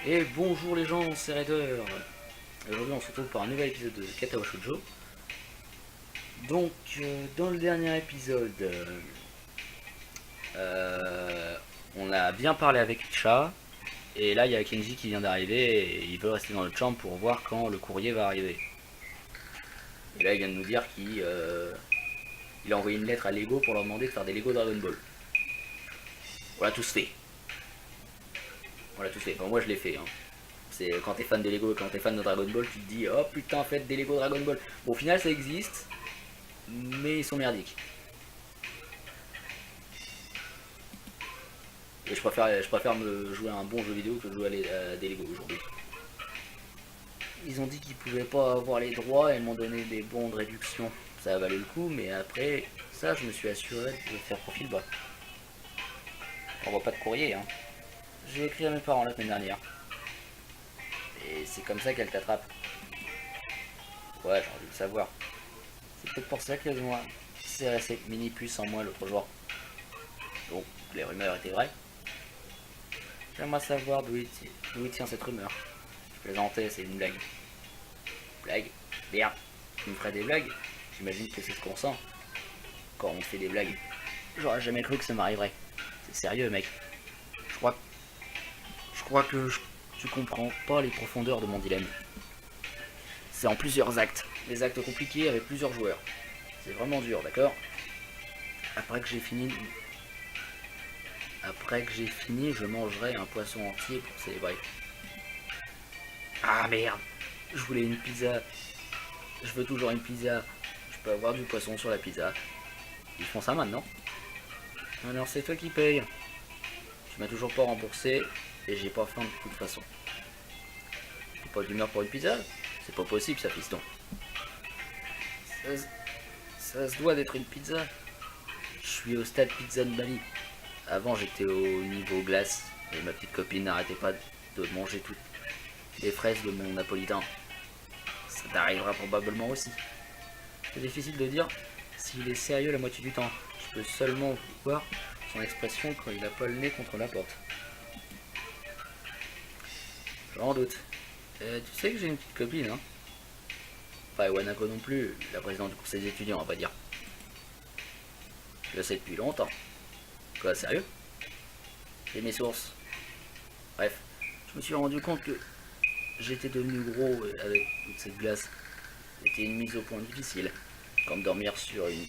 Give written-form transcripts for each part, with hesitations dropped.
Et bonjour les gens, c'est Raider. Aujourd'hui on se retrouve pour un nouvel épisode de Katawa Shoujo. Donc dans le dernier épisode, on a bien parlé avec Cha. Et là il y a Kenji qui vient d'arriver et il veut rester dans le champ pour voir quand le courrier va arriver. Et là il vient de nous dire qu'il a envoyé une lettre à Lego pour leur demander de faire des Lego Dragon Ball. On l'a tous fait. On l'a tous fait. Enfin, moi je l'ai fait. Hein. C'est quand t'es fan de Lego, quand t'es fan de Dragon Ball, tu te dis oh putain faites des Lego Dragon Ball. Bon, au final ça existe, mais ils sont merdiques. Et je préfère me jouer à un bon jeu vidéo que de jouer à des Lego aujourd'hui. Ils ont dit qu'ils pouvaient pas avoir les droits et m'ont donné des bons de réduction. Ça a valu le coup, mais après ça je me suis assuré de faire profil bas. On voit pas de courrier, hein. J'ai écrit à mes parents la semaine dernière. Et c'est comme ça qu'elle t'attrape. Ouais, j'ai envie de le savoir. C'est peut-être pour ça qu'elles ont serré cette mini puce en moi l'autre jour. Donc les rumeurs étaient vraies. J'aimerais savoir d'où il tient cette rumeur. Je plaisantais, c'est une blague. Blague. Merde. Tu me ferais des blagues? J'imagine que c'est ce qu'on sent quand on fait des blagues. J'aurais jamais cru que ça m'arriverait. C'est sérieux, mec. Je crois, que tu comprends pas les profondeurs de mon dilemme. C'est en plusieurs actes. Des actes compliqués avec plusieurs joueurs. C'est vraiment dur, d'accord? Après que j'ai fini, je mangerai un poisson entier pour célébrer. Ah merde, je voulais une pizza. Je veux toujours une pizza. Je peux avoir du poisson sur la pizza. Ils font ça maintenant. Alors c'est toi qui payes. Tu m'as toujours pas remboursé et j'ai pas faim de toute façon. T'es pas d'humeur pour une pizza? C'est pas possible ça, fiston. Ça se doit d'être une pizza. Je suis au stade pizza de Bali. Avant j'étais au niveau glace et ma petite copine n'arrêtait pas de manger toutes les fraises de mon napolitain. Ça t'arrivera probablement aussi. C'est difficile de dire s'il est sérieux la moitié du temps. Je peux seulement voir son expression quand il a pas le nez contre la porte. J'en doute. Tu sais que j'ai une petite copine, hein? Pas Wanako non plus, la présidente du conseil des étudiants, on va dire. Je le sais depuis longtemps. Quoi, sérieux? J'ai mes sources. Bref, je me suis rendu compte que j'étais devenu gros avec toute cette glace. C'était une mise au point difficile, comme dormir sur une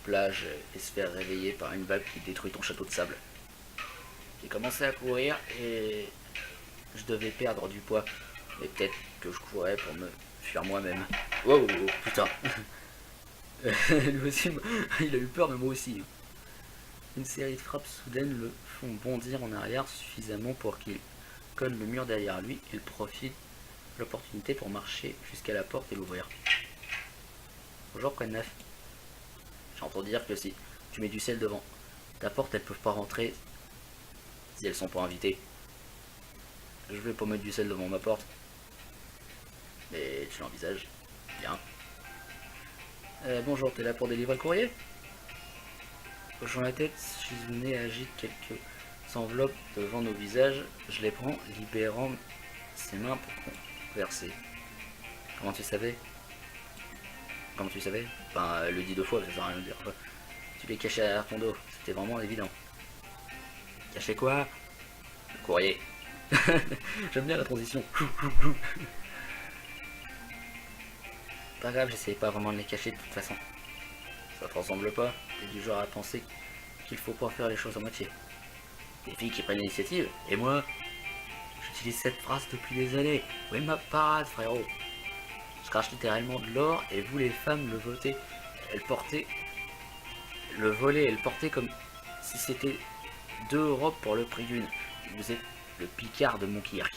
plage et se faire réveiller par une vague qui détruit ton château de sable. J'ai commencé à courir et je devais perdre du poids. Mais peut-être que je courais pour me fuir moi-même. Wow, putain. Lui aussi, il a eu peur, mais moi aussi. Une série de frappes soudaines le font bondir en arrière suffisamment pour qu'il colle le mur derrière lui et profite de l'opportunité pour marcher jusqu'à la porte et l'ouvrir. Bonjour, quoi de neuf? J'ai entendu dire que si tu mets du sel devant ta porte, elles peuvent pas rentrer si elles sont pas invitées. Je vais pas mettre du sel devant ma porte. Mais tu l'envisages. Bien. Bonjour, t'es là pour délivrer le courrier? Hochant la tête, Shizune agite quelques enveloppes devant nos visages. Je les prends, libérant ses mains pour converser. Comment tu savais? Comment tu savais? Enfin, elle le dit deux fois, ça sert à rien de dire. Tu les cachais derrière ton dos, c'était vraiment évident. Cacher quoi? Le courrier. J'aime bien la transition. Pas grave, j'essayais pas vraiment de les cacher de toute façon. Ça te ressemble pas? T'es du genre à penser qu'il faut pas faire les choses à moitié. Des filles qui prennent l'initiative, et moi, j'utilise cette phrase depuis des années. Oui, ma parade, frérot. Je crache littéralement de l'or, et vous les femmes le votez. Elles portaient le volet, elles portaient comme si c'était 2 robes pour le prix d'une. Vous êtes le Picard de mon Kirk.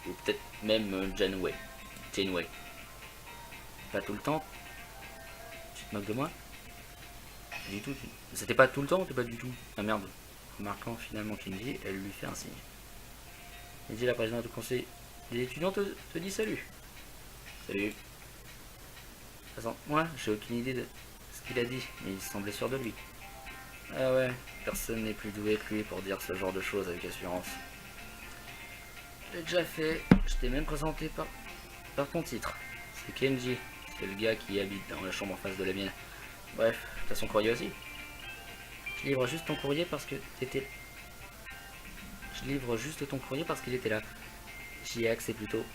Ou peut-être même Janeway. Janeway. Pas tout le temps. Tu te moques de moi? Du tout. C'était pas tout le temps, t'es pas du tout. Ah merde. Remarquant finalement Kenji, elle lui fait un signe. Elle dit la présidente du conseil des étudiants te dit salut. Salut. De toute façon, moi, j'ai aucune idée de ce qu'il a dit, mais il semblait sûr de lui. Ah ouais, personne n'est plus doué que lui pour dire ce genre de choses avec assurance. Je l'ai déjà fait, je t'ai même présenté par ton titre. C'est Kenji, c'est le gars qui habite dans la chambre en face de la mienne. Bref, t'as son courrier aussi. Je livre juste ton courrier parce que t'étais... Je livre juste ton courrier parce qu'il était là. J'y ai accès plus tôt.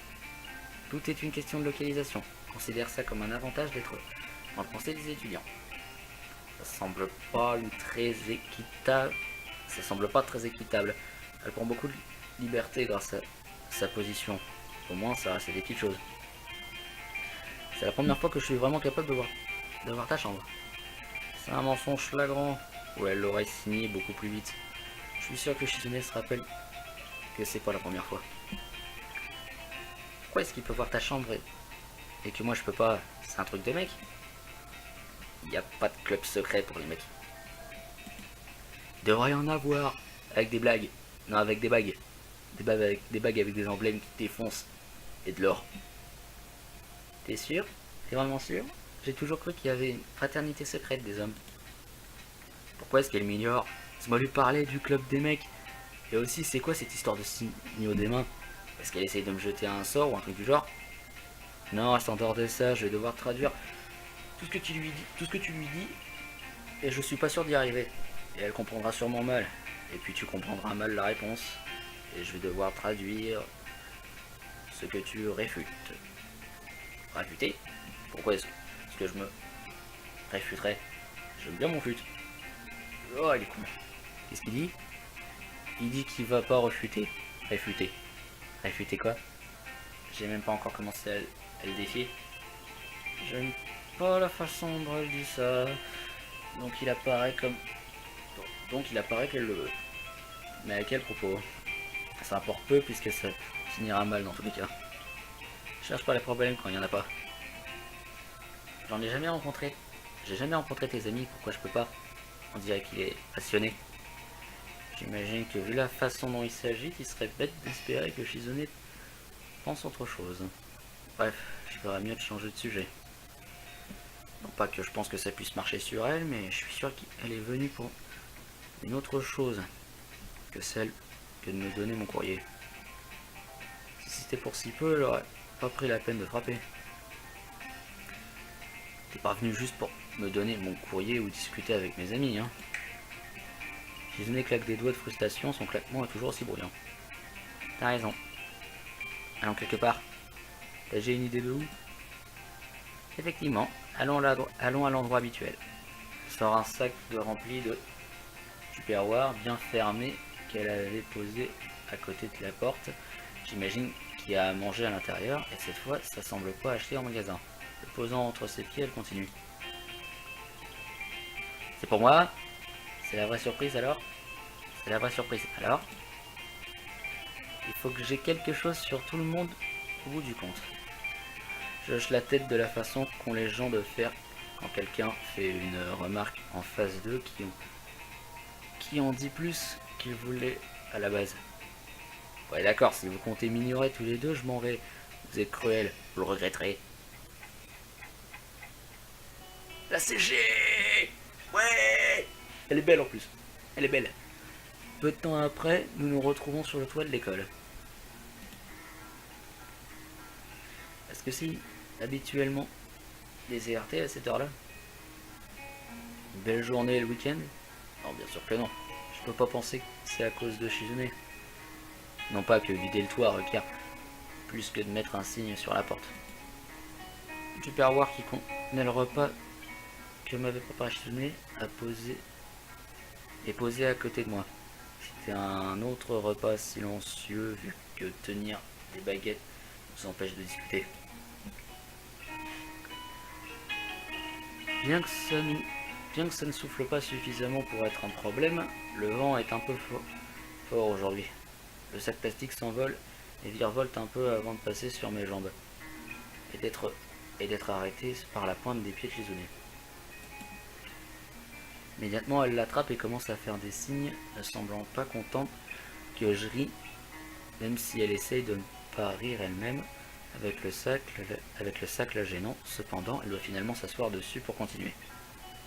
Tout est une question de localisation. Considère ça comme un avantage d'être dans le conseil des étudiants. Ça semble pas très équitable. Ça semble pas très équitable. Elle prend beaucoup de liberté grâce à sa position. Au moins, ça reste des petites choses. C'est la première fois que je suis vraiment capable de voir ta chambre. C'est un mensonge flagrant. Ou elle l'aurait signé beaucoup plus vite. Je suis sûr que Shizune se rappelle que c'est pas la première fois. Pourquoi est-ce qu'il peut voir ta chambre et que moi je peux pas? C'est un truc de mec. Il n'y a pas de club secret pour les mecs. Il devrait y en avoir. Avec des blagues. Non, avec des bagues. Des bagues avec des emblèmes qui défoncent. Et de l'or. T'es sûr? T'es vraiment sûr? J'ai toujours cru qu'il y avait une fraternité secrète des hommes. Pourquoi est-ce qu'elle m'ignore? Laisse-moi lui parler du club des mecs. Et aussi, c'est quoi cette histoire de signaux des mains? Est-ce qu'elle essaye de me jeter un sort ou un truc du genre? Non, reste en dehors de ça, je vais devoir traduire tout ce que tu lui dis, et je suis pas sûr d'y arriver. Et elle comprendra sûrement mal. Et puis tu comprendras mal la réponse. Et je vais devoir traduire ce que tu réfutes. Réfuter? Pourquoi est-ce que je me réfuterais? J'aime bien mon fut. Oh, il est con. Qu'est-ce qu'il dit? Il dit qu'il va pas refuter. Réfuter. Réfuter quoi? J'ai même pas encore commencé à le défier. J'aime pas la façon dont elle dit ça. Donc il apparaît qu'elle le veut. Mais à quel propos? Ça importe peu puisque ça finira mal dans tous les cas. Je cherche pas les problèmes quand il y en a pas. J'en ai jamais rencontré. J'ai jamais rencontré tes amis, pourquoi je peux pas? On dirait qu'il est passionné. J'imagine que vu la façon dont il s'agit, il serait bête d'espérer que Shizune pense autre chose. Bref, je ferais mieux de changer de sujet. Non pas que je pense que ça puisse marcher sur elle, mais je suis sûr qu'elle est venue pour une autre chose que celle que de me donner mon courrier. Si c'était pour si peu, elle aurait pas pris la peine de frapper. T'es pas venu juste pour me donner mon courrier ou discuter avec mes amis, hein. Shizune claque des doigts de frustration, son claquement est toujours aussi bruyant. T'as raison. Allons quelque part. J'ai une idée de où? Effectivement, allons à l'endroit habituel. Sort un sac rempli de tupperware bien fermé qu'elle avait posé à côté de la porte. J'imagine qu'il y a à manger à l'intérieur, et cette fois, ça semble pas acheté en magasin. Le posant entre ses pieds, elle continue. C'est pour moi? C'est la vraie surprise alors? C'est la vraie surprise. Alors? Il faut que j'ai quelque chose sur tout le monde au bout du compte. Je hoche la tête de la façon qu'ont les gens de faire quand quelqu'un fait une remarque en face d'eux qui en dit plus qu'il voulait à la base. Ouais d'accord, si vous comptez m'ignorer tous les deux, je m'en vais. Vous êtes cruel, vous le regretterez. La CG! Ouais! Elle est belle en plus. Elle est belle. Peu de temps après, nous nous retrouvons sur le toit de l'école. Est-ce que c'est habituellement déserté à cette heure-là? Une belle journée le week-end? Non, bien sûr que non. Je peux pas penser que c'est à cause de Shizune. Non pas que vider le toit requiert plus que de mettre un signe sur la porte. Le tupperware qui contenait le repas que m'avait préparé Shizune est posé à côté de moi. C'était un autre repas silencieux vu que tenir des baguettes nous empêche de discuter. Bien que ça ne souffle pas suffisamment pour être un problème, le vent est un peu fort aujourd'hui. Le sac plastique s'envole et virevolte un peu avant de passer sur mes jambes et d'être arrêté par la pointe des pieds de Shizune. Immédiatement, elle l'attrape et commence à faire des signes, ne semblant pas contente que je ris, même si elle essaye de ne pas rire elle-même avec le sac la gênant. Cependant, elle doit finalement s'asseoir dessus pour continuer.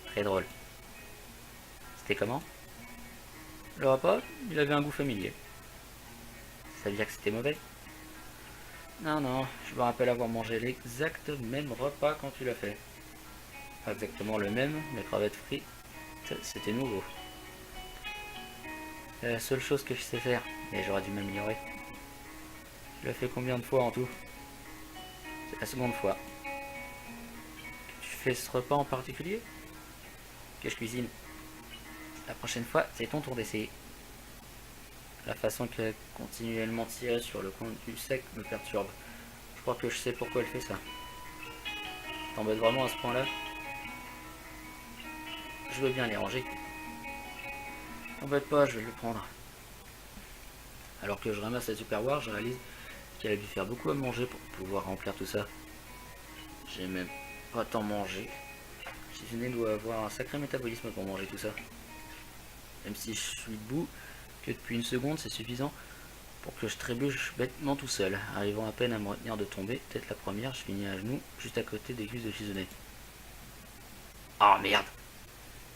Très drôle. C'était comment? Le repas, il avait un goût familier. Ça veut dire que c'était mauvais? Non, non, je me rappelle avoir mangé l'exact même repas quand tu l'as fait. Pas exactement le même, mais crevettes frites, c'était nouveau. C'est la seule chose que je sais faire, mais j'aurais dû m'améliorer. Je l'ai fait combien de fois en tout? C'est la seconde fois. Tu fais ce repas en particulier? Que je cuisine? La prochaine fois, c'est ton tour d'essayer. La façon qu'elle continuellement tirer sur le coin du sec me perturbe. Je crois que je sais pourquoi elle fait ça. T'embête vraiment à ce point-là? Je veux bien les ranger. T'embête pas, je vais le prendre. Alors que je ramasse la Superware, je réalise qu'elle a dû faire beaucoup à manger pour pouvoir remplir tout ça. J'ai même pas tant mangé. Shizune doit avoir un sacré métabolisme pour manger tout ça. Même si je suis debout, que depuis une seconde c'est suffisant pour que je trébuche bêtement tout seul, arrivant à peine à me retenir de tomber. Peut-être la première, je finis à genoux, juste à côté des cuisses de Shizune. Ah merde!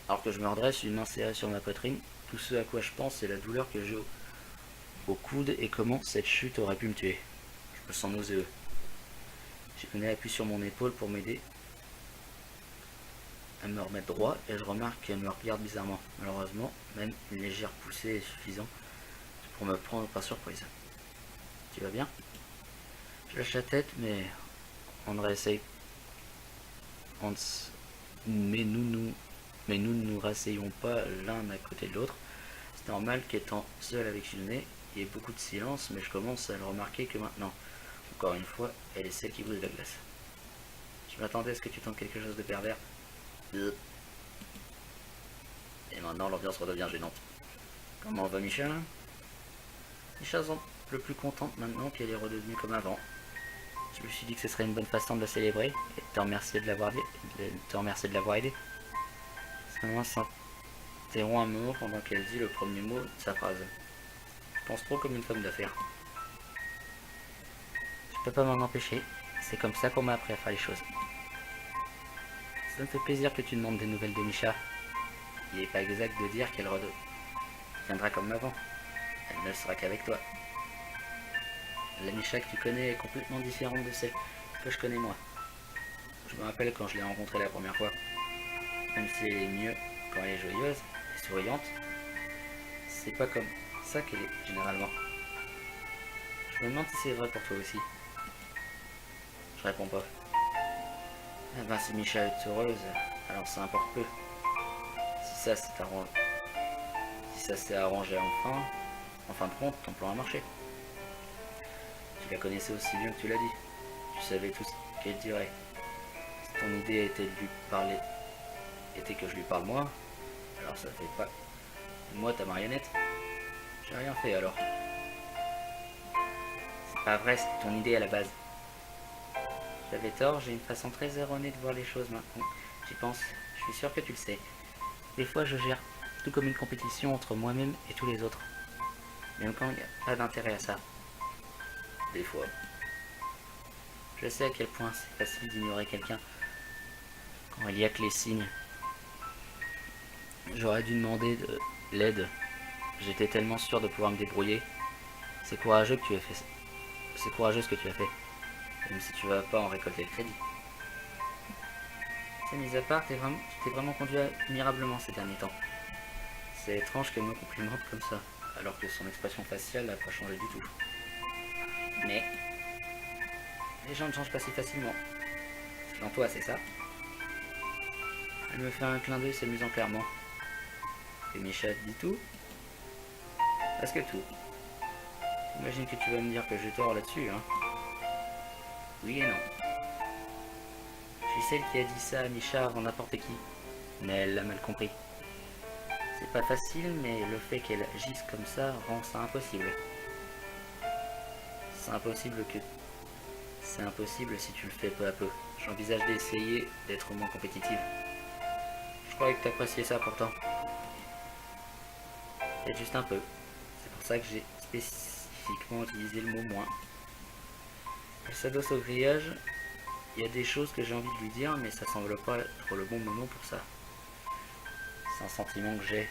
Alors que je me redresse, une main serrée sur ma poitrine, tout ce à quoi je pense c'est la douleur que j'ai au coude et comment cette chute aurait pu me tuer. Je me sens nauséeux. Shizune appuie sur mon épaule pour m'aider à me remettre droit et je remarque qu'elle me regarde bizarrement. Malheureusement, même une légère poussée est suffisante pour me prendre par surprise. Tu vas bien? Je lâche la tête, mais on réessaye. Mais nous ne nous rasseyons pas l'un à côté de l'autre. C'est normal qu'étant seul avec Shizune, il y ait beaucoup de silence, mais je commence à le remarquer que maintenant. Encore une fois, elle est celle qui brise la glace. Je m'attendais à ce que tu tentes quelque chose de pervers. Et maintenant, l'ambiance redevient gênante. Comment va Micha? Micha semble le plus contente maintenant qu'elle est redevenue comme avant. Je me suis dit que ce serait une bonne façon de la célébrer et de te remercier de l'avoir aidé. Sa main s'interrompt un moment pendant qu'elle dit le premier mot de sa phrase. Je pense trop comme une femme d'affaires. Je peux pas m'en empêcher, c'est comme ça qu'on m'a appris à faire les choses. Ça me fait plaisir que tu demandes des nouvelles de Micha. Il n'est pas exact de dire qu'elle reviendra comme avant. Elle ne le sera qu'avec toi. La Micha que tu connais est complètement différente de celle que je connais moi. Je me rappelle quand je l'ai rencontrée la première fois. Même si elle est mieux quand elle est joyeuse et souriante, c'est pas comme ça qu'elle est généralement. Je me demande si c'est vrai pour toi aussi. Je réponds pas. Ah ben si Micha est heureuse, alors ça importe peu. Si ça s'est arrangé enfin, en fin de compte, ton plan a marché. Tu la connaissais aussi bien que tu l'as dit. Tu savais tout ce qu'elle dirait. Si ton idée était que je lui parle moi, alors ça fait pas de moi ta marionnette. J'ai rien fait alors. C'est pas vrai, c'était ton idée à la base. J'avais tort, j'ai une façon très erronée de voir les choses maintenant. J'y pense, je suis sûr que tu le sais. Des fois je gère tout comme une compétition entre moi-même et tous les autres. Même quand il n'y a pas d'intérêt à ça. Des fois. Je sais à quel point c'est facile d'ignorer quelqu'un quand il y a que les signes. J'aurais dû demander de l'aide. J'étais tellement sûr de pouvoir me débrouiller. C'est courageux que tu as fait. C'est courageux ce que tu as fait. Même si tu vas pas en récolter le crédit. C'est mis à part, tu t'es vraiment conduit admirablement ces derniers temps. C'est étrange qu'elle me complimente comme ça, alors que son expression faciale n'a pas changé du tout. Mais les gens ne changent pas si facilement. Selon toi, c'est ça? Elle me fait un clin d'œil s'amusant clairement. Et Micha dit tout? Presque tout. J'imagine que tu vas me dire que j'ai tort là-dessus, hein? Oui et non. Je suis celle qui a dit ça à Micha avant n'importe qui. Mais elle l'a mal compris. C'est pas facile, mais le fait qu'elle agisse comme ça rend ça impossible. C'est impossible que... C'est impossible si tu le fais peu à peu. J'envisage d'essayer d'être moins compétitive. Je croyais que t'appréciais ça pourtant. Peut-être juste un peu. C'est pour ça que j'ai spécifiquement utilisé le mot moins. Elle s'adosse au grillage. Il y a des choses que j'ai envie de lui dire, mais ça semble pas être le bon moment pour ça. C'est un sentiment que j'ai.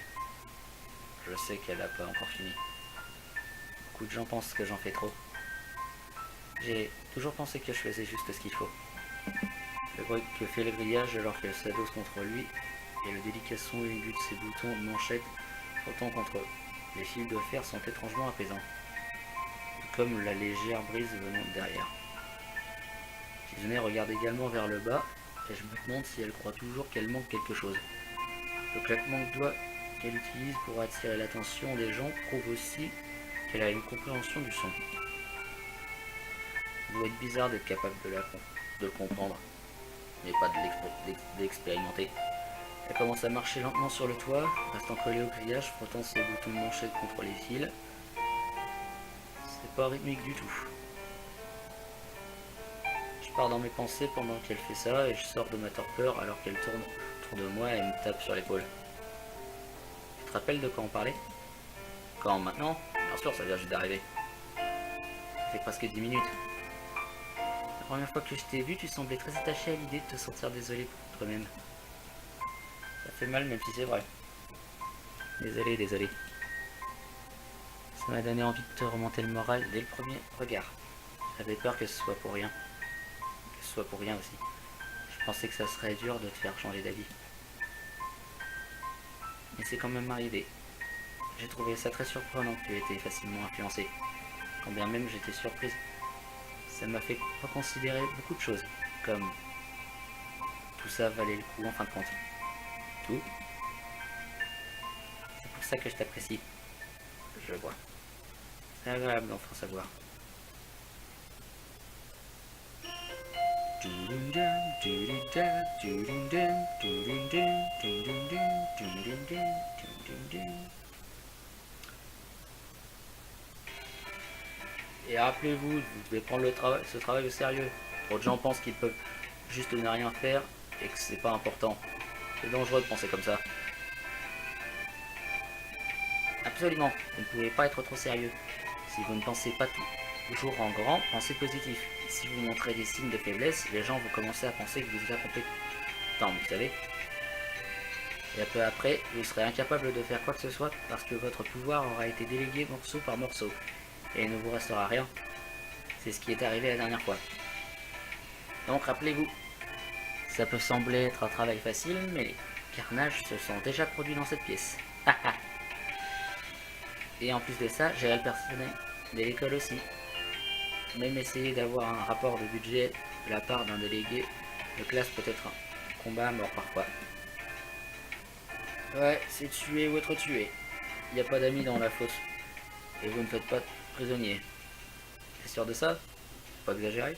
Je sais qu'elle n'a pas encore fini. Beaucoup de gens pensent que j'en fais trop. J'ai toujours pensé que je faisais juste ce qu'il faut. Le bruit que fait le grillage alors qu'elle s'adosse contre lui et le délicat son aigu de ses boutons de manchette frottant contre les fils de fer sont étrangement apaisants, comme la légère brise venant de derrière. Shizune regarde également vers le bas et je me demande si elle croit toujours qu'elle manque quelque chose. Le claquement de doigts qu'elle utilise pour attirer l'attention des gens prouve aussi qu'elle a une compréhension du son. Il doit être bizarre d'être capable de le comprendre, mais pas de l'expérimenter. Elle commence à marcher lentement sur le toit, restant collée au grillage, frottant ses boutons de manchette contre les fils. C'est pas rythmique du tout. Je pars dans mes pensées pendant qu'elle fait ça et je sors de ma torpeur alors qu'elle tourne autour de moi et me tape sur l'épaule. Tu te rappelles de quoi on parlait? Quand maintenant? Bien sûr, ça vient juste d'arriver. Ça fait presque 10 minutes. La première fois que je t'ai vu, tu semblais très attaché à l'idée de te sentir désolé pour toi-même. Ça fait mal même si c'est vrai. Désolé. Ça m'a donné envie de te remonter le moral dès le premier regard. J'avais peur que ce soit pour rien. Que ce soit pour rien aussi. Je pensais que ça serait dur de te faire changer d'avis. Mais c'est quand même arrivé. J'ai trouvé ça très surprenant que tu aies été facilement influencé. Quand bien même j'étais surprise. Ça m'a fait reconsidérer beaucoup de choses. Comme tout ça valait le coup en fin de compte. Tout. C'est pour ça que je t'apprécie. Je vois. C'est agréable d'enfin savoir. Et rappelez-vous, vous devez prendre ce travail au sérieux. Trop de gens pensent qu'ils peuvent juste ne rien faire et que c'est pas important. C'est dangereux de penser comme ça. Absolument, vous ne pouvez pas être trop sérieux. Si vous ne pensez pas toujours en grand, pensez positif. Si vous montrez des signes de faiblesse, les gens vont commencer à penser que vous êtes incompétent, vous savez. Et peu après, vous serez incapable de faire quoi que ce soit parce que votre pouvoir aura été délégué morceau par morceau. Et il ne vous restera rien. C'est ce qui est arrivé la dernière fois. Donc rappelez-vous, ça peut sembler être un travail facile, mais les carnages se sont déjà produits dans cette pièce. Et en plus de ça, gérer le personnel de l'école aussi. Même essayer d'avoir un rapport de budget de la part d'un délégué de classe peut être un combat à mort parfois. Ouais, c'est tuer ou être tué. Il n'y a pas d'amis dans la fosse. Et vous ne faites pas prisonnier. T'es sûr de ça? Pas exagéré?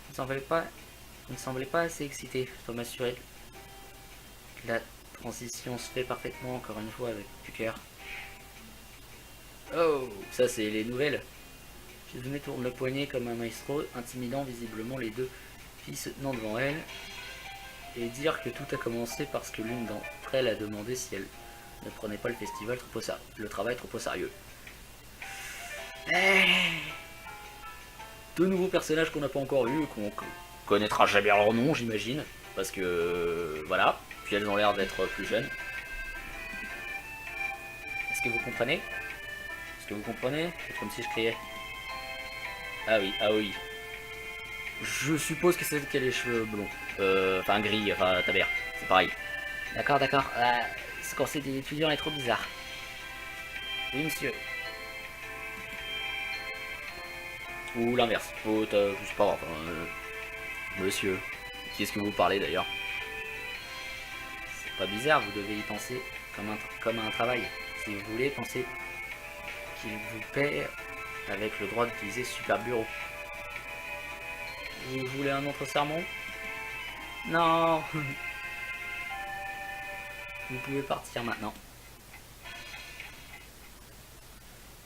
Vous ne semblez pas assez excité. Je dois m'assurer que la transition se fait parfaitement encore une fois avec du cœur. Oh, ça c'est les nouvelles. Shizune tourne le poignet comme un maestro, intimidant visiblement les deux filles se tenant devant elle, et dire que tout a commencé parce que l'une d'entre elles a demandé si elle ne prenait pas le travail trop au sérieux. Deux nouveaux personnages qu'on n'a pas encore vus, qu'on connaîtra jamais leur nom, j'imagine, parce que voilà, puis elles ont l'air d'être plus jeunes. Est-ce que vous comprenez? C'est comme si je criais. Ah oui. Je suppose que c'est elle qui a les cheveux blonds. Enfin gris, enfin tabert. C'est pareil. D'accord. Ce conseil des étudiants est trop bizarre. Oui, monsieur. Ou l'inverse. Je sais pas, enfin... monsieur. Qui est-ce que vous parlez d'ailleurs? C'est pas bizarre, vous devez y penser comme à un travail. Si vous voulez, pensez qu'il vous paie avec le droit d'utiliser ce super bureau. Vous voulez un autre sermon? Non. Vous pouvez partir maintenant.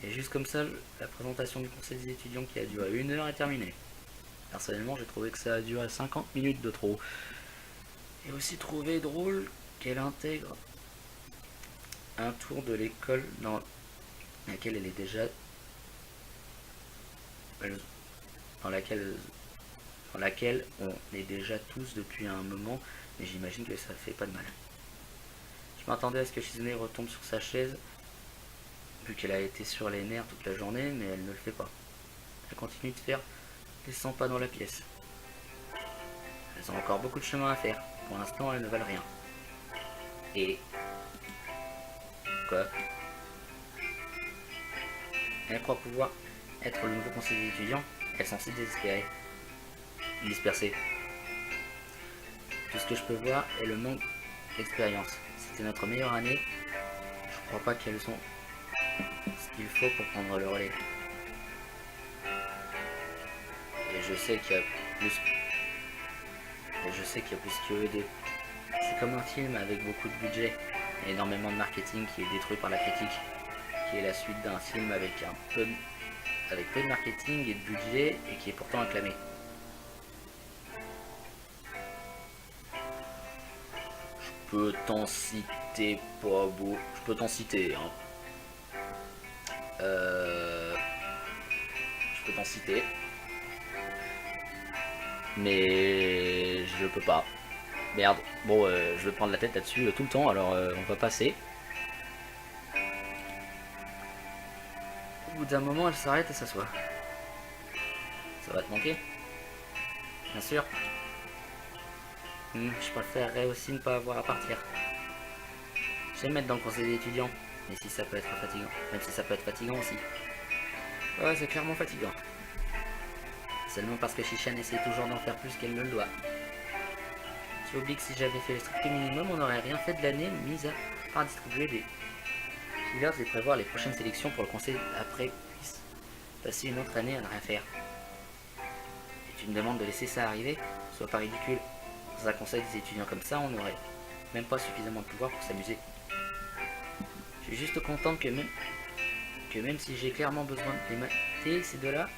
Et juste comme ça, la présentation du conseil des étudiants qui a duré 1 heure est terminée. Personnellement, j'ai trouvé que ça a duré 50 minutes de trop. Et aussi trouvé drôle qu'elle intègre un tour de l'école dans laquelle elle est déjà... dans laquelle on est déjà tous depuis un moment, mais j'imagine que ça fait pas de mal. Je m'attendais à ce que Shizune retombe sur sa chaise, vu qu'elle a été sur les nerfs toute la journée, mais elle ne le fait pas. elles continuent de faire les 100 pas dans la pièce. Elles ont encore beaucoup de chemin à faire. Pour l'instant, elles ne valent rien. Et... quoi? Elles croient pouvoir être le nouveau conseiller des étudiants. Elles sont si désespérées. Dispersées. Tout ce que je peux voir est le manque d'expérience. C'était notre meilleure année. Je crois pas qu'elles ont ce qu'il faut pour prendre le relais. Et je sais qu'il y a plus... Et je sais qu'il y a plus que eux deux. C'est comme un film avec beaucoup de budget et énormément de marketing qui est détruit par la critique, qui est la suite d'un film avec peu de marketing et de budget et qui est pourtant acclamé. Je peux t'en citer pas beau. Je peux t'en citer, hein. Je peux t'en citer. Mais je peux pas. Merde. Bon, je vais prendre la tête là-dessus tout le temps, alors on va passer. Au bout d'un moment, elle s'arrête et s'assoit. Ça va te manquer? Bien sûr. Je préférerais aussi ne pas avoir à partir. J'aime être dans le conseil des étudiants, mais si ça peut être fatigant. Même si ça peut être fatigant aussi. Ouais, c'est clairement fatigant. Seulement parce que Shishan essaie toujours d'en faire plus qu'elle ne le doit. Tu oublies que si j'avais fait le strict minimum, on n'aurait rien fait de l'année, mise à part distribuer des healers et prévoir les prochaines sélections pour le conseil après puisse passer une autre année à ne rien faire. Et tu me demandes de laisser ça arriver? Sois pas ridicule. Dans un conseil des étudiants comme ça, on n'aurait même pas suffisamment de pouvoir pour s'amuser. Je suis juste contente que même si j'ai clairement besoin de les mater, ces deux-là...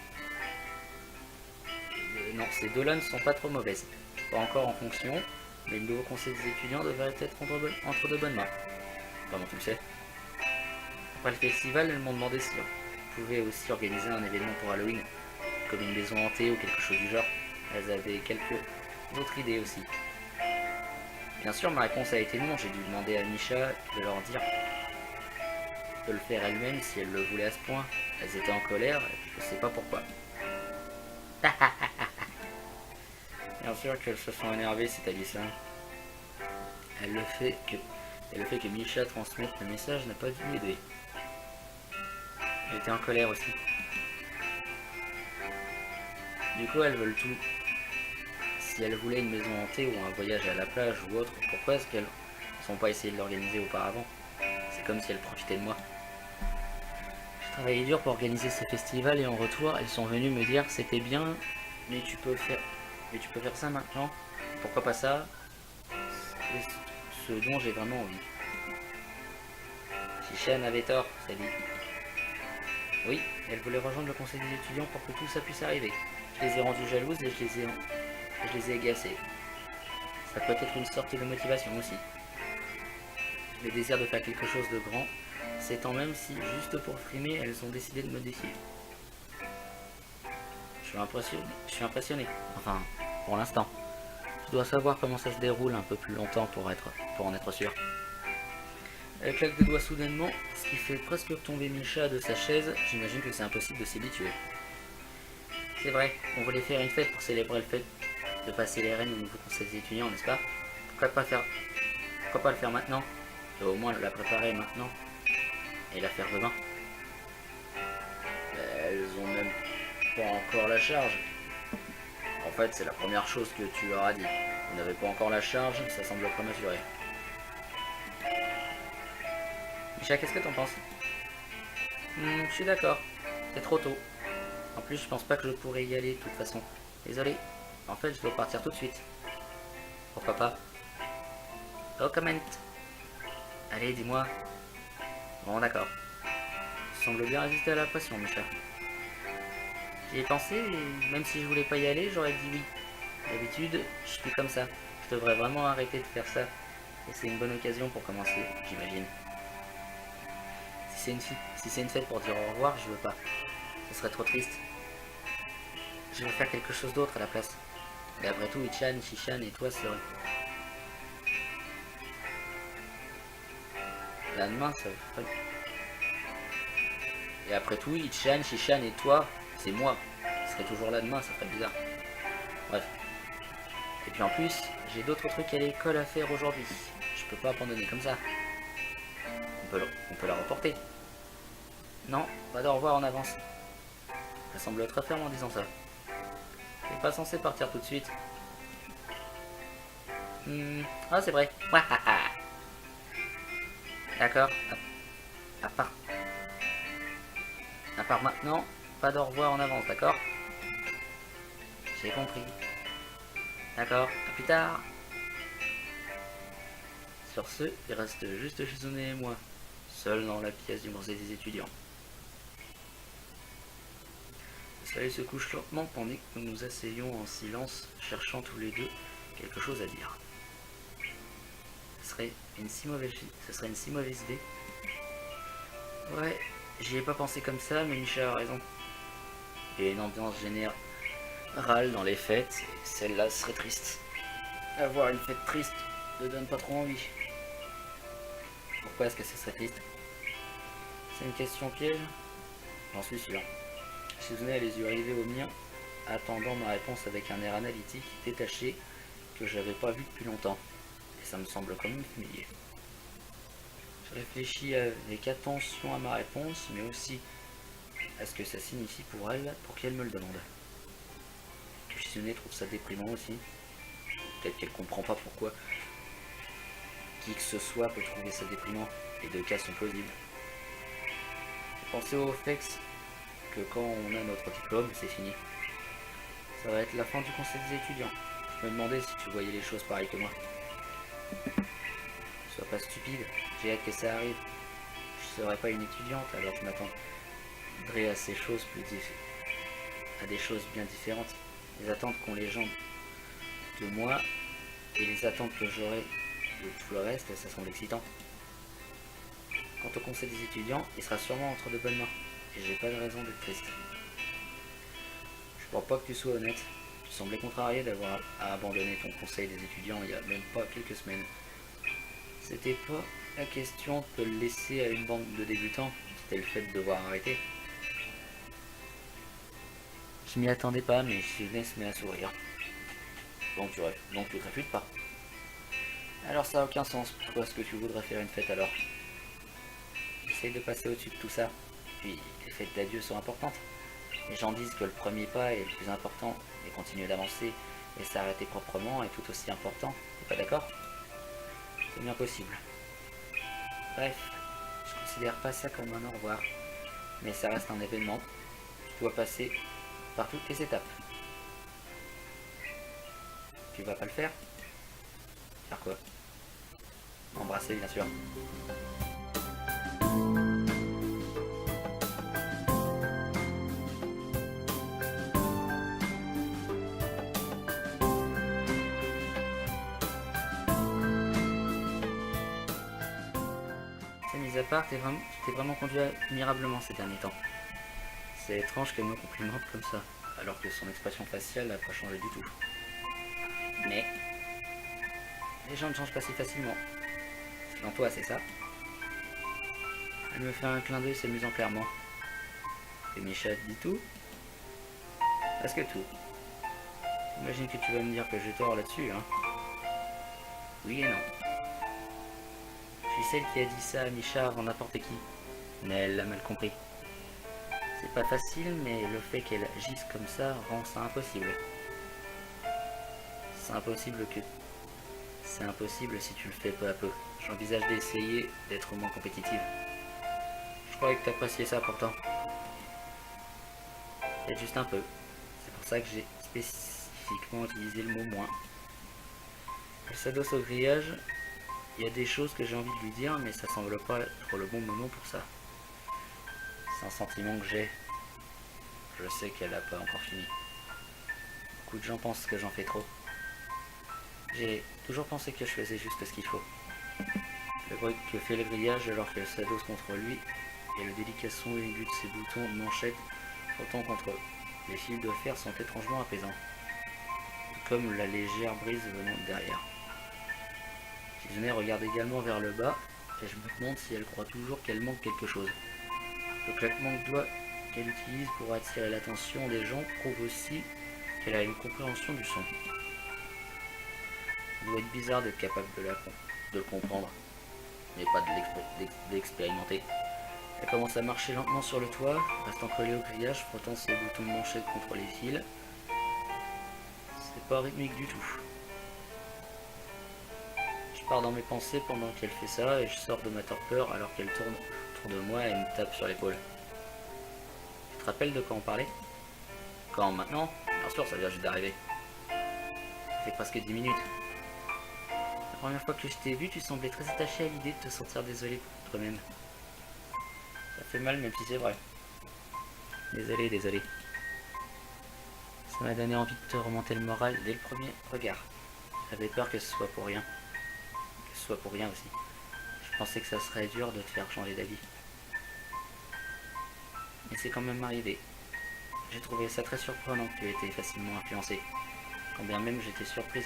non, ces deux-là ne sont pas trop mauvaises. Pas encore en fonction, mais le nouveau conseil des étudiants devrait être entre de bonnes mains. Comment tu le sais? Après le festival, elles m'ont demandé si on pouvait aussi organiser un événement pour Halloween, comme une maison hantée ou quelque chose du genre. Elles avaient quelques autres idées aussi. Bien sûr, ma réponse a été non. J'ai dû demander à Misha de leur dire de le faire elle-même si elle le voulait à ce point. Elles étaient en colère, je sais pas pourquoi. Bien sûr qu'elles se sont énervées, c'est Alyssa. Et le fait que Misha transmette le message n'a pas dû l'aider. Elle était en colère aussi. Du coup, elles veulent tout. Si elles voulaient une maison hantée ou un voyage à la plage ou autre, pourquoi est-ce qu'elles ne sont pas essayées de l'organiser auparavant? C'est comme si elles profitaient de moi. J'ai travaillé dur pour organiser ce festival et en retour, elles sont venues me dire c'était bien, mais tu peux faire ça maintenant. Pourquoi pas ça? C'est ce dont j'ai vraiment envie. Shishan avait tort, Sally. Oui, elle voulait rejoindre le conseil des étudiants pour que tout ça puisse arriver. Je les ai rendues jalouses et je les ai agacées. Ça peut être une sorte de motivation aussi. Le désir de faire quelque chose de grand, c'est tant même si, juste pour frimer, elles ont décidé de me défier. Je suis impressionné. Enfin, pour l'instant. Je dois savoir comment ça se déroule un peu plus longtemps pour en être sûr. Elle claque des doigts soudainement, ce qui fait presque tomber Misha de sa chaise. J'imagine que c'est impossible de s'y habituer. C'est vrai, on voulait faire une fête pour célébrer le fait de passer les rênes au nouveau conseil des étudiants, n'est-ce pas? Pourquoi pas le faire maintenant? Et au moins la préparer maintenant et la faire demain. Elles ont même pas encore la charge. En fait, c'est la première chose que tu leur as dit. Vous n'avez pas encore la charge, ça semble prématuré. Misha, qu'est-ce que t'en penses? Je suis d'accord. C'est trop tôt. En plus, je pense pas que je pourrais y aller de toute façon. Désolé. En fait, je dois partir tout de suite. Pourquoi pas? No comment. Allez, dis-moi. Bon, d'accord. Tu sembles bien résister à la pression, Misha. J'y ai pensé, et même si je voulais pas y aller, j'aurais dit oui. D'habitude, je suis comme ça. Je devrais vraiment arrêter de faire ça. Et c'est une bonne occasion pour commencer, j'imagine. Si c'est une fête pour dire au revoir, je veux pas. Ce serait trop triste. Je vais faire quelque chose d'autre à la place. Et après tout, Ichan, Shishan et toi seraient... La main, ça ferait... Et après tout, Ichan, Shishan et toi, c'est moi. serait toujours là demain, ça ferait bizarre. Bref. Et puis en plus, j'ai d'autres trucs à l'école à faire aujourd'hui. Je peux pas abandonner comme ça. On peut la reporter. Non, pas d'au revoir en avance. Ça semble très ferme en disant ça. T'es pas censé partir tout de suite. Ah, c'est vrai. D'accord. À part maintenant, pas d'au revoir en avance, d'accord? J'ai compris. D'accord, à plus tard. Sur ce, il reste juste Shizune et moi, seuls dans la pièce du conseil des étudiants. Le soleil se couche lentement pendant que nous nous asseyons en silence, cherchant tous les deux quelque chose à dire. Ce serait une si mauvaise idée. Ouais, j'y ai pas pensé comme ça, mais Micha a raison. Il y a une ambiance générale dans les fêtes, et celle-là serait triste. Avoir une fête triste ne donne pas trop envie. Pourquoi est-ce que ce serait triste? C'est une question piège? J'en suis sûr. Shizune a les yeux rivés aux miens, attendant ma réponse avec un air analytique, détaché, que j'avais pas vu depuis longtemps. Et ça me semble quand même familier. Je réfléchis avec attention à ma réponse, mais aussi à ce que ça signifie pour elle, pour qu'elle me le demande. Que Shizune trouve ça déprimant aussi. Peut-être qu'elle comprend pas pourquoi qui que ce soit peut trouver ça déprimant. Les deux cas sont plausibles. Pensez au fait que quand on a notre diplôme, c'est fini. Ça va être la fin du conseil des étudiants. Je me demandais si tu voyais les choses pareil que moi. Sois pas stupide, j'ai hâte que ça arrive. Je serais pas une étudiante, alors je m'attendrais à ces choses à des choses bien différentes. Les attentes qu'ont les gens de moi et les attentes que j'aurai de tout le reste, ça semble excitant. Quant au conseil des étudiants, il sera sûrement entre de bonnes mains, et j'ai pas de raison d'être triste. Je crois pas que tu sois honnête. Tu semblais contrarié d'avoir à abandonner ton conseil des étudiants il y a même pas quelques semaines. C'était pas la question de le laisser à une bande de débutants, c'était le fait de devoir arrêter. Je m'y attendais pas, mais Shizune se met à sourire. Donc tu te réfutes pas. Alors ça a aucun sens, pourquoi est-ce que tu voudrais faire une fête alors? J'essaye de passer au-dessus de tout ça, puis les fêtes d'adieu sont importantes. Les gens disent que le premier pas est le plus important, et continuer d'avancer et s'arrêter proprement est tout aussi important, t'es pas d'accord? C'est bien possible. Bref, je considère pas ça comme un au revoir, mais ça reste un événement. Tu dois passer par toutes les étapes. Tu vas pas le faire? Faire quoi? Embrasser, bien sûr. Mis à part, tu t'es vraiment conduit admirablement ces derniers temps. C'est étrange qu'elle me complimente comme ça, alors que son expression faciale n'a pas changé du tout. Mais les gens ne changent pas si facilement. Selon toi, c'est ça? Elle me fait un clin d'œil s'amusant clairement. Et Micha dit tout? Presque tout. J'imagine que tu vas me dire que j'ai tort là-dessus, hein? Oui et non. Je suis celle qui a dit ça à Micha avant n'importe qui. Mais elle l'a mal compris. C'est pas facile, mais le fait qu'elle agisse comme ça rend ça impossible. C'est impossible si tu le fais peu à peu. J'envisage d'essayer d'être moins compétitive. Je croyais que t'appréciais ça pourtant. Peut-être juste un peu. C'est pour ça que j'ai spécifiquement utilisé le mot moins. Elle s'adosse au grillage. Il y a des choses que j'ai envie de lui dire, mais ça semble pas être le bon moment pour ça. C'est un sentiment que j'ai. Je sais qu'elle n'a pas encore fini. Beaucoup de gens pensent que j'en fais trop. J'ai toujours pensé que je faisais juste ce qu'il faut. Le bruit que fait le grillage alors qu'elle s'adosse contre lui et le délicat son aigu de ses boutons de manchette frottant contre les fils de fer sont étrangement apaisants. Comme la légère brise venant de derrière. Shizune regarde également vers le bas et je me demande si elle croit toujours qu'elle manque quelque chose. Le claquement de doigts qu'elle utilise pour attirer l'attention des gens prouve aussi qu'elle a une compréhension du son. Ça doit être bizarre d'être capable de le comprendre, mais pas de l'expérimenter. Elle commence à marcher lentement sur le toit, restant collée au grillage, frottant ses boutons de manchette contre les fils. C'est pas rythmique du tout. Je pars dans mes pensées pendant qu'elle fait ça et je sors de ma torpeur alors qu'elle tourne autour de moi et me tape sur l'épaule. Tu te rappelles de quoi on parlait? Quand maintenant? Bien sûr, ça vient juste d'arriver. Ça fait presque 10 minutes. La première fois que je t'ai vu, tu semblais très attaché à l'idée de te sentir désolé pour toi-même. Ça fait mal même si c'est vrai. Désolé. Ça m'a donné envie de te remonter le moral dès le premier regard. J'avais peur que ce soit pour rien. Que ce soit pour rien aussi. Je pensais que ça serait dur de te faire changer d'avis. Mais c'est quand même arrivé. J'ai trouvé ça très surprenant que tu aies été facilement influencé. Quand bien même j'étais surprise.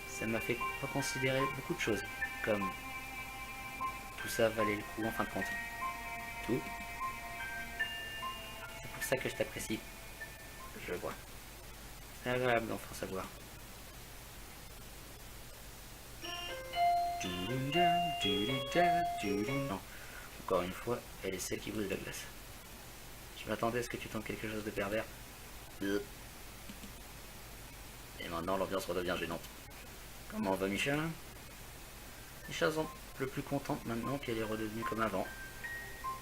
Ça m'a fait reconsidérer beaucoup de choses. Comme tout ça valait le coup en fin de compte. Tout. C'est pour ça que je t'apprécie. Je vois. C'est agréable d'enfin savoir. Non. Encore une fois, elle est celle qui brise la glace. Je m'attendais à ce que tu tentes quelque chose de pervers. Et maintenant, l'ambiance redevient gênante. Comment va Micha? Micha semble le plus contente maintenant qu'elle est redevenue comme avant.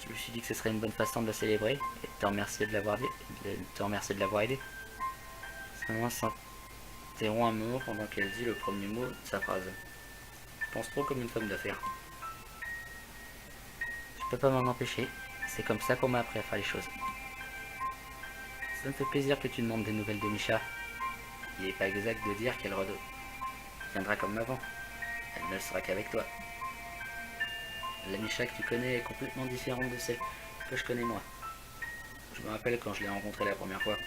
Je me suis dit que ce serait une bonne façon de la célébrer et de te remercier de l'avoir aidé. Seulement s'interrompt un moment pendant qu'elle dit le premier mot de sa phrase. Je pense trop comme une femme d'affaires. Je peux pas m'en empêcher. C'est comme ça qu'on m'a appris à faire les choses. Ça me fait plaisir que tu demandes des nouvelles de Micha. Il n'est pas exact de dire qu'elle reviendra comme avant. Elle ne sera qu'avec toi. La Micha que tu connais est complètement différente de celle que je connais moi. Je me rappelle quand je l'ai rencontrée la première fois.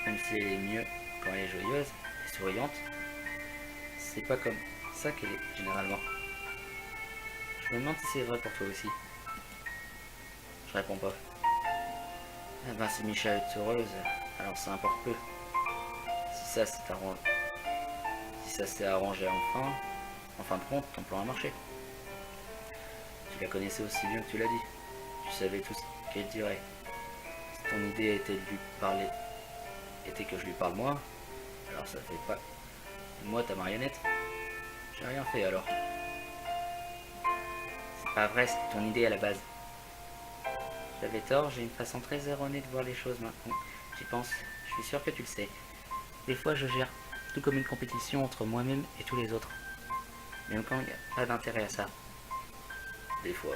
Même si elle est mieux quand elle est joyeuse et souriante, c'est pas comme ça qu'elle est généralement. Je me demande si c'est vrai pour toi aussi. Je réponds pas. Eh ben si Micha est heureuse, alors ça importe peu. Si ça s'est arrangé enfin, en fin de compte, ton plan a marché. Tu la connaissais aussi bien que tu l'as dit. Tu savais tout ce qu'elle dirait. Si ton idée était que je lui parle moi, alors ça fait pas moi ta marionnette. J'ai rien fait alors. C'est pas vrai, c'était ton idée à la base. J'avais tort, j'ai une façon très erronée de voir les choses maintenant. J'y pense, je suis sûr que tu le sais. Des fois je gère tout comme une compétition entre moi-même et tous les autres. Même quand il n'y a pas d'intérêt à ça. Des fois.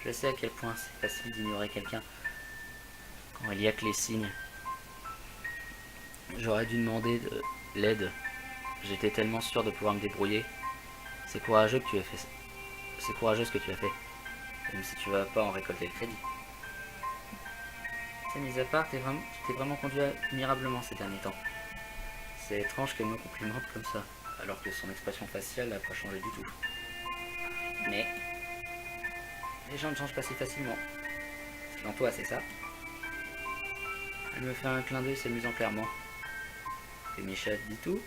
Je sais à quel point c'est facile d'ignorer quelqu'un quand il y a que les signes. J'aurais dû demander de l'aide. J'étais tellement sûr de pouvoir me débrouiller. C'est courageux que tu as fait. C'est courageux ce que tu as fait. Même si tu vas pas en récolter le crédit. Ça mis à part, tu t'es vraiment conduit admirablement ces derniers temps. C'est étrange qu'elle me complimente comme ça, alors que son expression faciale n'a pas changé du tout. Mais les gens ne changent pas si facilement. Selon toi, c'est ça? Elle me fait un clin d'œil s'amusant clairement. Que Micha dit tout?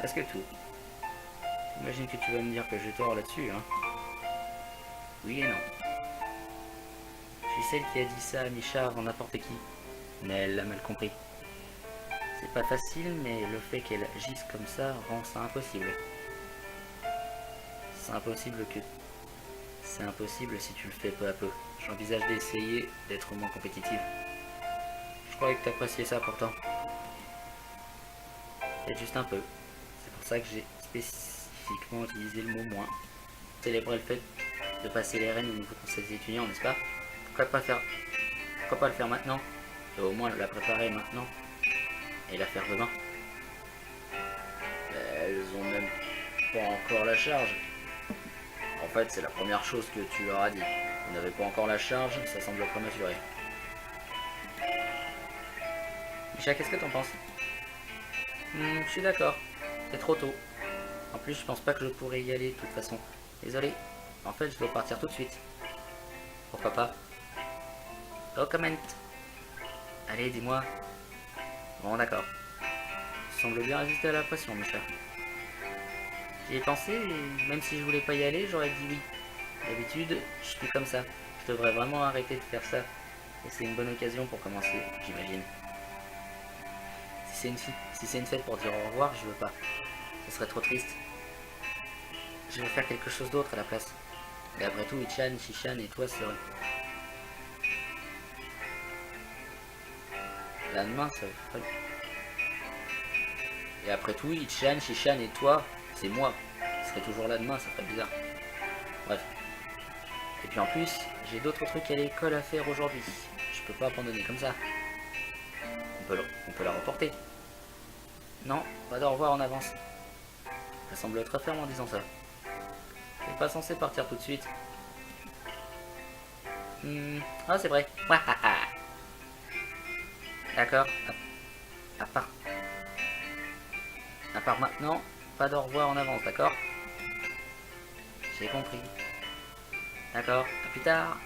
Parce que tout. J'imagine que tu vas me dire que j'ai tort là-dessus, hein? Oui et non. Je suis celle qui a dit ça à Micha avant n'importe qui. Mais elle l'a mal compris. C'est pas facile, mais le fait qu'elle agisse comme ça rend ça impossible. C'est impossible si tu le fais peu à peu. J'envisage d'essayer d'être moins compétitive. Je croyais que t'appréciais ça pourtant. Peut-être juste un peu. C'est pour ça que j'ai spécifiquement utilisé le mot moins. Célébrer le fait de passer les rênes au nouveau conseil des étudiants, n'est-ce pas? Pourquoi pas le faire maintenant? Et au moins la préparer maintenant et la faire demain. Elles ont même pas encore la charge. En fait, c'est la première chose que tu leur as dit. Vous n'avez pas encore la charge, ça semble prématuré. Micha, qu'est-ce que t'en penses? Je suis d'accord, c'est trop tôt. En plus, je pense pas que je pourrais y aller de toute façon. Désolé, en fait, je dois partir tout de suite. Pourquoi pas? Oh, comment. Allez, dis-moi. Bon, d'accord. Tu sembles bien résister à la pression, mon cher. J'y ai pensé, et même si je voulais pas y aller, j'aurais dit oui. D'habitude, je suis comme ça. Je devrais vraiment arrêter de faire ça. Et c'est une bonne occasion pour commencer, j'imagine. Si c'est une fête pour dire au revoir, je veux pas. Ce serait trop triste. Je vais faire quelque chose d'autre à la place. Et après tout, Ichan, Shishan et toi seraient... La main, ça ferait... Et après tout, Ichan, Shishan et toi, c'est moi. Je serais toujours là demain, ça ferait bizarre. Bref. Et puis en plus, j'ai d'autres trucs à l'école à faire aujourd'hui. Je peux pas abandonner comme ça. On peut la reporter. Non, pas d'au revoir en avance. Ça semble être ferme en disant ça. T'es pas censé partir tout de suite. Ah, c'est vrai. D'accord. À part... À part maintenant, pas d'au revoir en avance, d'accord? J'ai compris. D'accord, à plus tard.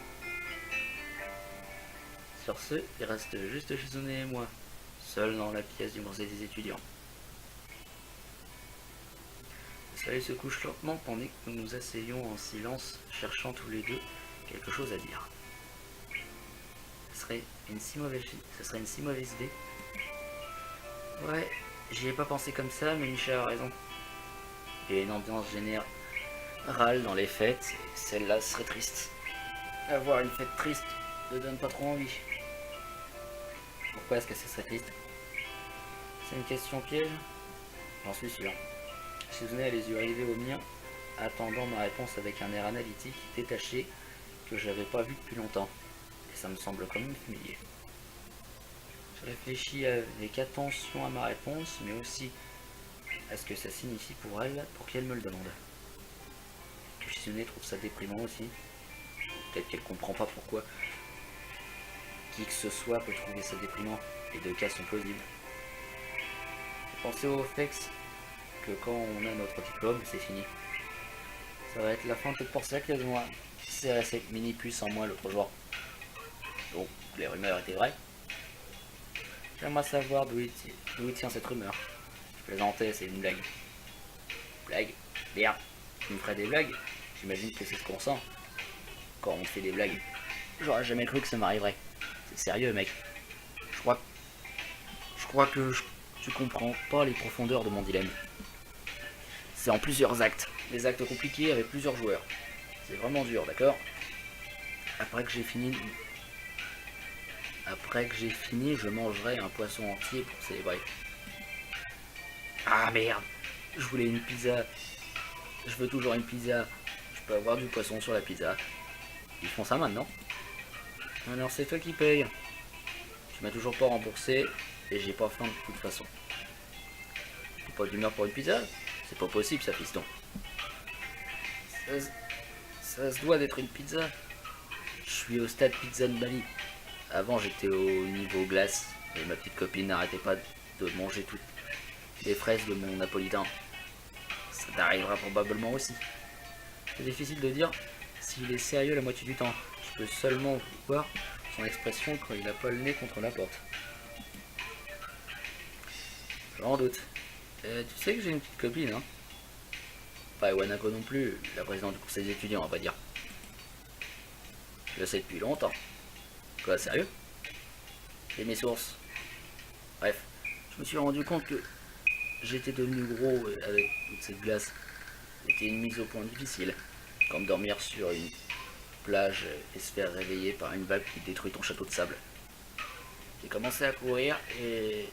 Sur ce, il reste juste Shizune et moi, seuls dans la pièce du musée des étudiants. Le soleil se couche lentement pendant que nous nous asseyons en silence, cherchant tous les deux quelque chose à dire. Ce serait une si mauvaise idée. Ouais, j'y ai pas pensé comme ça, mais Michel a raison. Il y a une ambiance générale dans les fêtes, et celle-là serait triste. Avoir une fête triste ne donne pas trop envie. Pourquoi est-ce que ce serait triste? C'est une question piège? J'en suis sûr. Shizune a les yeux rivés aux miens, attendant ma réponse avec un air analytique détaché que j'avais pas vu depuis longtemps. Et ça me semble quand même familier. Je réfléchis avec attention à ma réponse, mais aussi à ce que ça signifie pour elle, pour qu'elle me le demande. Que Shizune trouve ça déprimant aussi. Peut-être qu'elle comprend pas pourquoi qui que ce soit peut trouver ça déprimant. Les deux cas sont plausibles. Pensez au fait que quand on a notre diplôme, c'est fini. Ça va être la fin peut-être pour ça qu'elles ont serré cette mini-puce en moi l'autre jour. Donc, les rumeurs étaient vraies. J'aimerais savoir d'où il tient cette rumeur. Je plaisantais, c'est une blague. Blague? Merde, tu me ferais des blagues? J'imagine que c'est ce qu'on sent quand on fait des blagues. J'aurais jamais cru que ça m'arriverait. C'est sérieux, mec. Je crois que tu comprends pas les profondeurs de mon dilemme. C'est en plusieurs actes. Des actes compliqués avec plusieurs joueurs. C'est vraiment dur, d'accord? Après que j'ai fini, je mangerai un poisson entier pour célébrer. Ah merde! Je voulais une pizza. Je veux toujours une pizza. Je peux avoir du poisson sur la pizza. Ils font ça maintenant. Alors c'est toi qui paye. Tu m'as toujours pas remboursé et j'ai pas faim de toute façon. T'es pas d'humeur pour une pizza? C'est pas possible ça, fiston. Ça se doit d'être une pizza. Je suis au stade pizza de Bali. Avant j'étais au niveau glace et ma petite copine n'arrêtait pas de manger toutes les fraises de mon napolitain. Ça t'arrivera probablement aussi. C'est difficile de dire s'il est sérieux la moitié du temps. Je peux seulement voir son expression quand il a pas le nez contre la porte. J'en doute. Tu sais que j'ai une petite copine, hein? Pas Wanako non plus, la présidente du conseil d'étudiants, on va dire. Je le sais depuis longtemps. Quoi, sérieux? J'ai mes sources. Bref, je me suis rendu compte que j'étais devenu gros avec toute cette glace. C'était une mise au point difficile, comme dormir sur une plage et se faire réveiller par une vague qui détruit ton château de sable. J'ai commencé à courir et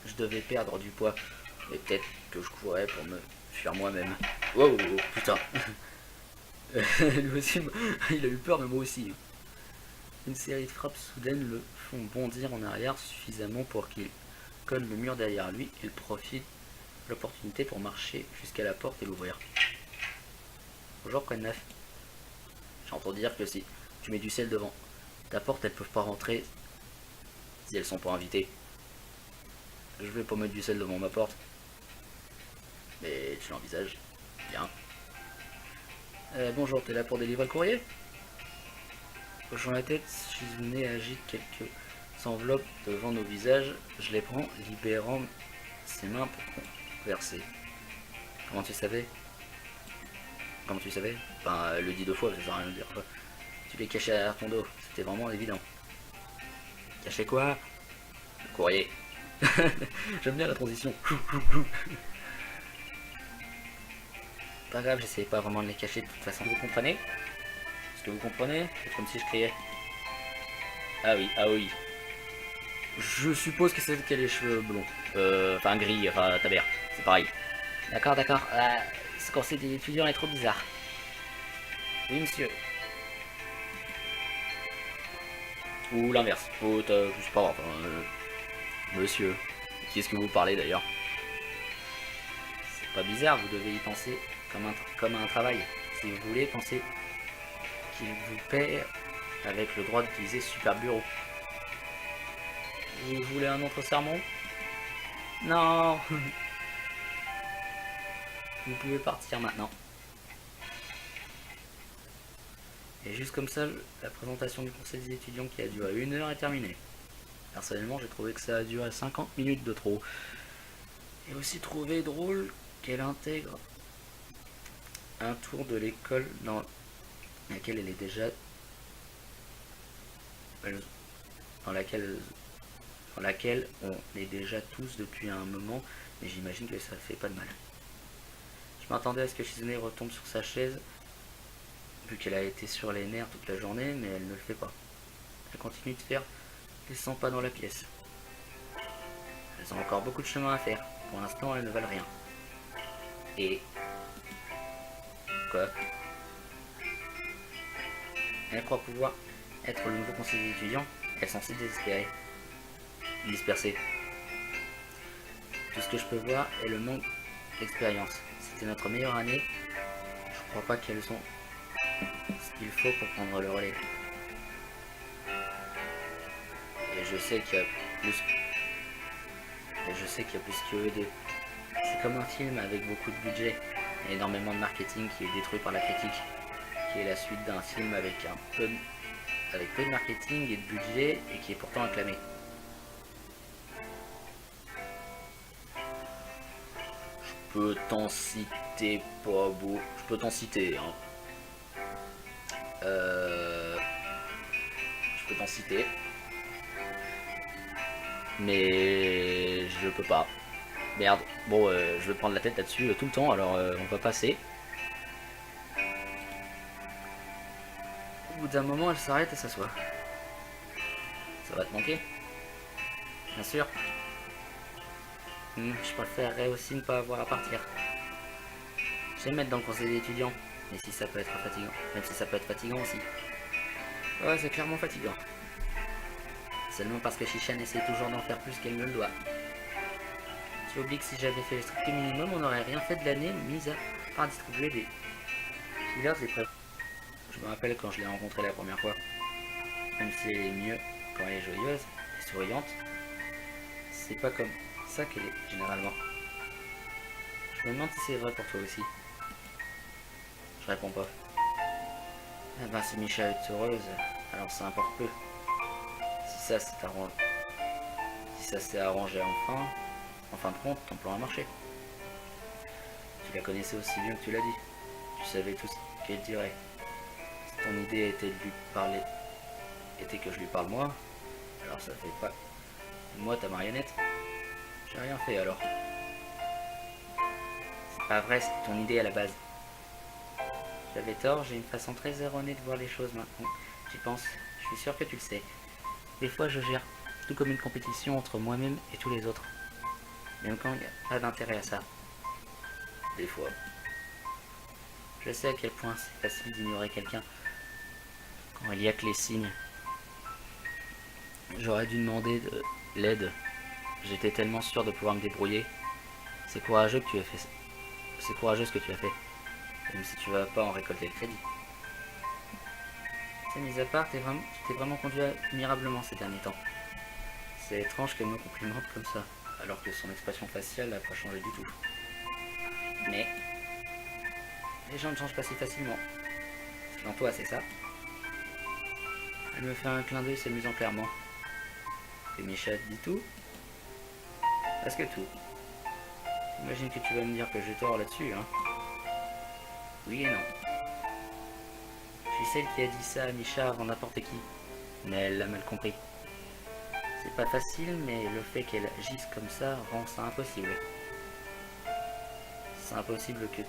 je devais perdre du poids. Et peut-être que je courais pour me fuir moi-même. Wow, putain. Lui aussi, il a eu peur, mais moi aussi. Une série de frappes soudaines le font bondir en arrière suffisamment pour qu'il colle le mur derrière lui et profite de l'opportunité pour marcher jusqu'à la porte et l'ouvrir. Bonjour, quoi de neuf? J'ai entendu dire que si tu mets du sel devant ta porte, elles peuvent pas rentrer si elles sont pas invitées. Je vais pas mettre du sel devant ma porte. Mais tu l'envisages? Bien. Bonjour, t'es là pour délivrer le courrier? Hochant la tête, Shizune agite quelques enveloppes devant nos visages. Je les prends, libérant ses mains pour converser. Comment tu savais? Comment tu savais? Enfin, elle le dit deux fois, ça sert à rien de dire quoi. Tu les cachais derrière ton dos, c'était vraiment évident. Cacher quoi? Le courrier. J'aime bien la transition. Pas grave, j'essayais pas vraiment de les cacher de toute façon. Vous comprenez? Est-ce que vous comprenez? C'est comme si je criais. Ah oui, ah oui. Je suppose que c'est celle qui a les cheveux blonds. Enfin gris, enfin ta mère. C'est pareil. D'accord, d'accord. Ce conseil des étudiants est trop bizarre. Oui, monsieur. Ou l'inverse. Ou je sais pas, enfin, monsieur. Qui est-ce que vous parlez d'ailleurs? C'est pas bizarre, vous devez y penser comme un travail. Si vous voulez, pensez qu'il vous paie avec le droit d'utiliser Super Bureau. Vous voulez un autre sermon? Non. Vous pouvez partir maintenant. Et juste comme ça, la présentation du conseil des étudiants qui a duré 1 heure est terminée. Personnellement, j'ai trouvé que ça a duré 50 minutes de trop. Et aussi trouvé drôle qu'elle intègre un tour de l'école dans laquelle elle est déjà... Dans laquelle on est déjà tous depuis un moment, mais j'imagine que ça fait pas de mal. Je m'attendais à ce que Shizune retombe sur sa chaise, vu qu'elle a été sur les nerfs toute la journée, mais elle ne le fait pas. Elle continue de faire les 100 pas dans la pièce. Elles ont encore beaucoup de chemin à faire. Pour l'instant, elles ne valent rien. Et... Quoi? Elle croit pouvoir être le nouveau conseiller d'étudiants. Elle est censée désespérer. Dispersée. Tout ce que je peux voir est le manque d'expérience. C'était notre meilleure année. Je crois pas qu'elles ont ce qu'il faut pour prendre le relais. Et je sais qu'il y a plus... que eux deux. C'est comme un film avec beaucoup de budget et énormément de marketing qui est détruit par la critique, qui est la suite d'un film avec peu de marketing et de budget et qui est pourtant acclamé. Je peux t'en citer pas beau. Je peux t'en citer, hein. Je peux t'en citer. Mais je peux pas. Merde. Bon, je vais prendre la tête là-dessus tout le temps, alors on va passer. Au bout d'un moment, elle s'arrête et s'assoit. Ça va te manquer? Bien sûr. Je préférerais aussi ne pas avoir à partir. J'aime être dans le conseil des étudiants, mais si ça peut être fatigant. Même si ça peut être fatigant aussi. Ouais, c'est clairement fatigant. Seulement parce que Shishan essaie toujours d'en faire plus qu'elle ne le doit. Tu oublies que si j'avais fait le strict minimum, on n'aurait rien fait de l'année, mis à part distribuer des fillers et prêts. Je me rappelle quand je l'ai rencontrée la première fois. Même si elle est mieux quand elle est joyeuse et souriante, c'est pas comme ça qu'elle est généralement. Je me demande si c'est vrai pour toi aussi. Je réponds pas. Eh ben si Micha est heureuse, alors ça importe peu. Si ça s'est arrangé enfin, en fin de compte, ton plan a marché. Tu la connaissais aussi bien que tu l'as dit. Tu savais tout ce qu'elle dirait. Si ton idée était de lui parler, était que je lui parle moi, alors ça fait pas moi ta marionnette. J'ai rien fait alors. C'est pas vrai, c'était ton idée à la base. J'avais tort, j'ai une façon très erronée de voir les choses maintenant. J'y pense, je suis sûr que tu le sais. Des fois je gère tout comme une compétition entre moi-même et tous les autres. Même quand il n'y a pas d'intérêt à ça. Des fois. Je sais à quel point c'est facile d'ignorer quelqu'un quand il n'y a que les signes. J'aurais dû demander de l'aide. J'étais tellement sûr de pouvoir me débrouiller. C'est courageux que tu as fait. C'est courageux ce que tu as fait. Même si tu vas pas en récolter le crédit. C'est mis à part, tu t'es vraiment conduit admirablement ces derniers temps. C'est étrange qu'elle me complimente comme ça, alors que son expression faciale n'a pas changé du tout. Mais les gens ne changent pas si facilement. Selon toi, c'est ça? Elle me fait un clin d'œil s'amusant clairement. Et Micha dit tout? Est-ce que tout? J'imagine que tu vas me dire que j'ai tort là-dessus, hein? Oui et non. Je suis celle qui a dit ça à Micha avant n'importe qui. Mais elle l'a mal compris. C'est pas facile, mais le fait qu'elle agisse comme ça rend ça impossible. C'est impossible que...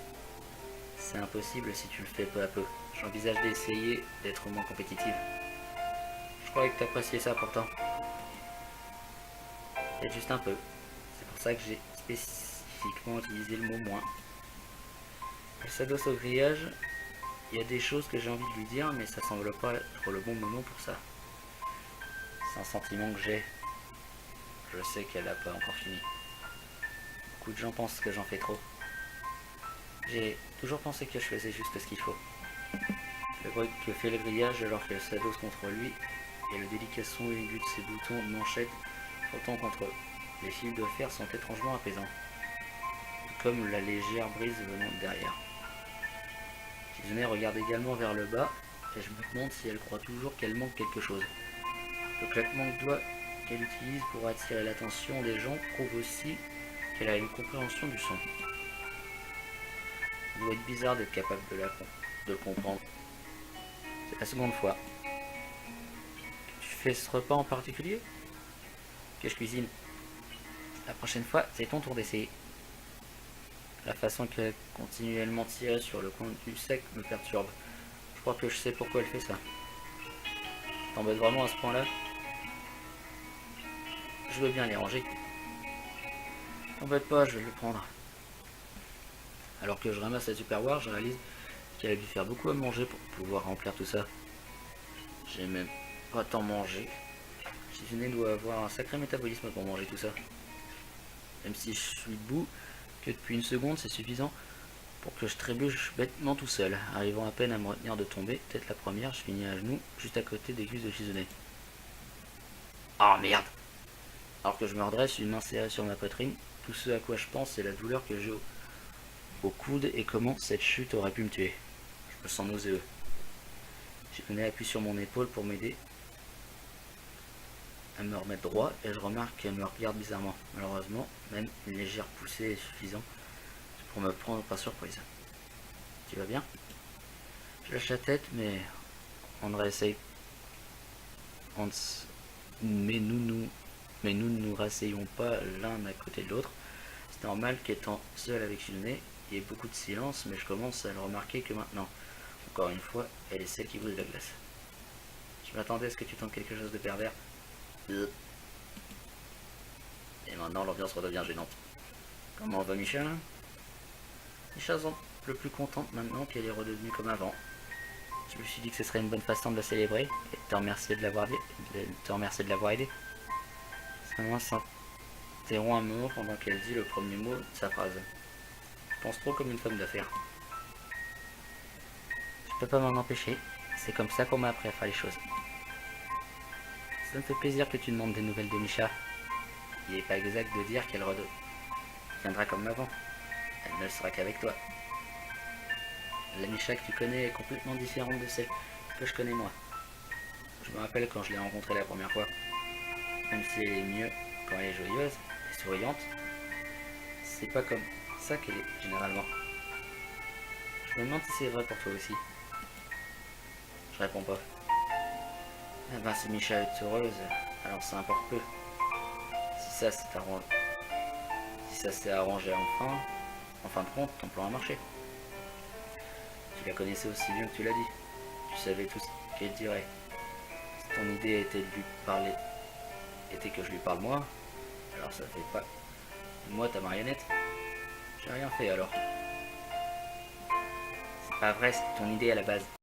C'est impossible si tu le fais peu à peu. J'envisage d'essayer d'être moins compétitive. Je croyais que t'appréciais ça pourtant. Peut-être juste un peu. C'est pour ça que j'ai spécifiquement utilisé le mot moins. Elle s'adosse au grillage. Il y a des choses que j'ai envie de lui dire, mais ça semble pas être le bon moment pour ça. C'est un sentiment que j'ai. Je sais qu'elle n'a pas encore fini. Beaucoup de gens pensent que j'en fais trop. J'ai toujours pensé que je faisais juste ce qu'il faut. Le bruit que fait le grillage alors qu'elle s'adosse contre lui et le délicat son aigu de ses boutons de manchette frottant contre eux. Les fils de fer sont étrangement apaisants, comme la légère brise venant de derrière. Shizune regarde également vers le bas et je me demande si elle croit toujours qu'elle manque quelque chose. Le claquement de doigts qu'elle utilise pour attirer l'attention des gens prouve aussi qu'elle a une compréhension du son. Ça doit être bizarre d'être capable de le comprendre. C'est la seconde fois. Tu fais ce repas en particulier? Que je cuisine. La prochaine fois, c'est ton tour d'essayer. La façon qu'elle continuellement tirer sur le coin du sec me perturbe. Je crois que je sais pourquoi elle fait ça. T'embête vraiment à ce point-là? Je veux bien les ranger. T'embête pas, je vais le prendre. Alors que je ramasse la Tupperware, je réalise qu'elle a dû faire beaucoup à manger pour pouvoir remplir tout ça. J'ai même pas tant mangé. Shizune doit avoir un sacré métabolisme pour manger tout ça. Même si je suis debout, que depuis une seconde c'est suffisant pour que je trébuche bêtement tout seul, arrivant à peine à me retenir de tomber. Peut-être la première, je finis à genoux, juste à côté des cuisses de Shizune. Oh merde! Alors que je me redresse, une main serrée sur ma poitrine, tout ce à quoi je pense c'est la douleur que j'ai au coude et comment cette chute aurait pu me tuer. Je me sens nauséeux. Shizune appuie sur mon épaule pour m'aider à me remettre droit et je remarque qu'elle me regarde bizarrement. Malheureusement, même une légère poussée est suffisante pour me prendre par surprise. Tu vas bien? Je lâche la tête, mais on ne réessaye. Mais nous ne nous rasseyons pas l'un à côté de l'autre. C'est normal qu'étant seul avec Shizune, il y ait beaucoup de silence, mais je commence à le remarquer que maintenant. Encore une fois, elle est celle qui brise la glace. Je m'attendais à ce que tu tentes quelque chose de pervers. Et maintenant l'ambiance redevient gênante. Comment va Micha? Micha semble le plus contente maintenant qu'elle est redevenue comme avant. Je me suis dit que ce serait une bonne façon de la célébrer et de te remercier de l'avoir aidé. Sa main s'interrompt un moment pendant qu'elle dit le premier mot de sa phrase. Je pense trop comme une femme d'affaires. Je peux pas m'en empêcher, c'est comme ça qu'on m'a appris à faire les choses. Ça me fait plaisir que tu demandes des nouvelles de Micha. Il n'est pas exact de dire qu'elle reviendra comme avant. Elle ne le sera qu'avec toi. La Micha que tu connais est complètement différente de celle que je connais moi. Je me rappelle quand je l'ai rencontrée la première fois. Même si elle est mieux quand elle est joyeuse et souriante, c'est pas comme ça qu'elle est généralement. Je me demande si c'est vrai pour toi aussi. Je réponds pas. Eh ben si Micha est heureuse, alors ça importe peu. Si ça s'est arrangé enfin, en fin de compte, ton plan a marché. Tu la connaissais aussi bien que tu l'as dit. Tu savais tout ce qu'elle dirait. Si ton idée était de lui parler, était que je lui parle moi, alors ça fait pas moi ta marionnette. J'ai rien fait alors. C'est pas vrai, c'était ton idée à la base.